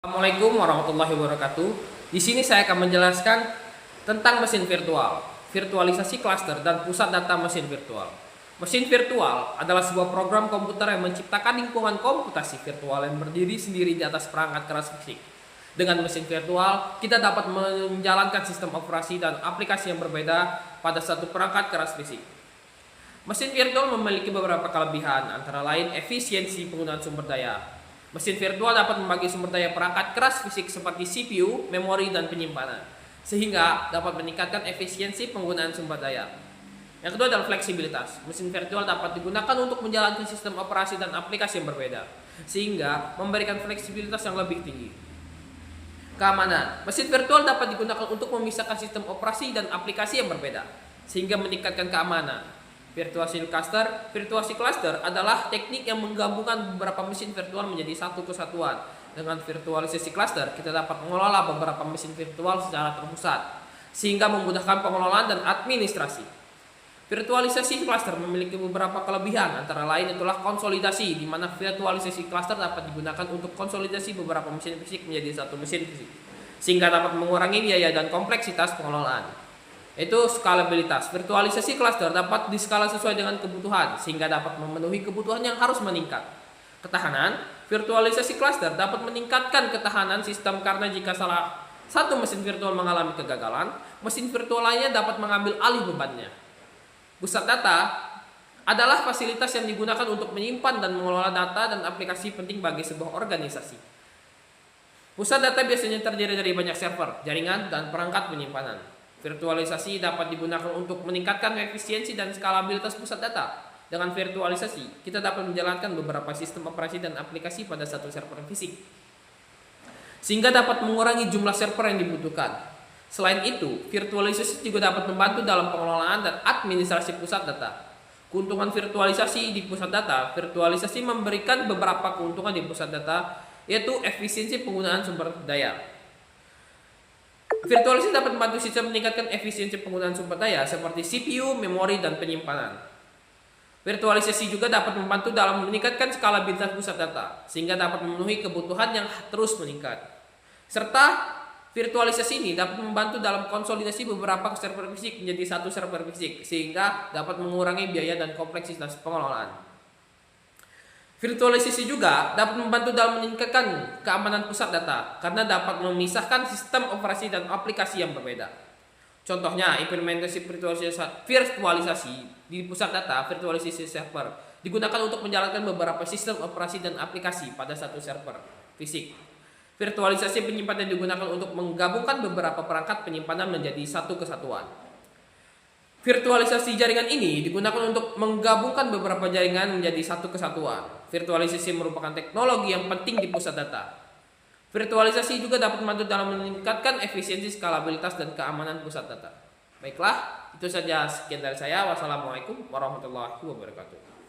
Assalamualaikum warahmatullahi wabarakatuh. Di sini saya akan menjelaskan tentang mesin virtual, virtualisasi klaster dan pusat data mesin virtual. Mesin virtual adalah sebuah program komputer yang menciptakan lingkungan komputasi virtual yang berdiri sendiri di atas perangkat keras fisik. Dengan mesin virtual, kita dapat menjalankan sistem operasi dan aplikasi yang berbeda pada satu perangkat keras fisik. Mesin virtual memiliki beberapa kelebihan, antara lain efisiensi penggunaan sumber daya. Mesin virtual dapat membagi sumber daya perangkat keras fisik seperti CPU, memori, dan penyimpanan, sehingga dapat meningkatkan efisiensi penggunaan sumber daya. Yang kedua adalah fleksibilitas. Mesin virtual dapat digunakan untuk menjalankan sistem operasi dan aplikasi yang berbeda, sehingga memberikan fleksibilitas yang lebih tinggi. Keamanan. Mesin virtual dapat digunakan untuk memisahkan sistem operasi dan aplikasi yang berbeda, sehingga meningkatkan keamanan. Virtualisasi cluster adalah teknik yang menggabungkan beberapa mesin virtual menjadi satu kesatuan. Dengan virtualisasi cluster, kita dapat mengelola beberapa mesin virtual secara terpusat, sehingga memudahkan pengelolaan dan administrasi. Virtualisasi cluster memiliki beberapa kelebihan, antara lain itulah konsolidasi, di mana virtualisasi cluster dapat digunakan untuk konsolidasi beberapa mesin fisik menjadi satu mesin fisik, sehingga dapat mengurangi biaya dan kompleksitas pengelolaan. Itu skalabilitas. Virtualisasi cluster dapat diskala sesuai dengan kebutuhan, sehingga dapat memenuhi kebutuhan yang harus meningkat. Ketahanan. Virtualisasi cluster dapat meningkatkan ketahanan sistem karena jika salah satu mesin virtual mengalami kegagalan, mesin virtual lainnya dapat mengambil alih bebannya. Pusat data adalah fasilitas yang digunakan untuk menyimpan dan mengelola data dan aplikasi penting bagi sebuah organisasi. Pusat data biasanya terdiri dari banyak server, jaringan, dan perangkat penyimpanan. Virtualisasi dapat digunakan untuk meningkatkan efisiensi dan skalabilitas pusat data. Dengan virtualisasi, kita dapat menjalankan beberapa sistem operasi dan aplikasi pada satu server fisik, sehingga dapat mengurangi jumlah server yang dibutuhkan. Selain itu, virtualisasi juga dapat membantu dalam pengelolaan dan administrasi pusat data. Keuntungan virtualisasi di pusat data. Virtualisasi memberikan beberapa keuntungan di pusat data, yaitu efisiensi penggunaan sumber daya. Virtualisasi dapat membantu sistem meningkatkan efisiensi penggunaan sumber daya seperti CPU, memori, dan penyimpanan. Virtualisasi juga dapat membantu dalam meningkatkan skalabilitas pusat data, sehingga dapat memenuhi kebutuhan yang terus meningkat. Serta virtualisasi ini dapat membantu dalam konsolidasi beberapa server fisik menjadi satu server fisik, sehingga dapat mengurangi biaya dan kompleksitas pengelolaan. Virtualisasi juga dapat membantu dalam meningkatkan keamanan pusat data karena dapat memisahkan sistem operasi dan aplikasi yang berbeda. Contohnya, implementasi virtualisasi di pusat data, virtualisasi server digunakan untuk menjalankan beberapa sistem operasi dan aplikasi pada satu server fisik. Virtualisasi penyimpanan digunakan untuk menggabungkan beberapa perangkat penyimpanan menjadi satu kesatuan. Virtualisasi jaringan ini digunakan untuk menggabungkan beberapa jaringan menjadi satu kesatuan. Virtualisasi merupakan teknologi yang penting di pusat data. Virtualisasi juga dapat membantu dalam meningkatkan efisiensi, skalabilitas, dan keamanan pusat data. Baiklah, itu saja sekian dari saya. Wassalamualaikum warahmatullahi wabarakatuh.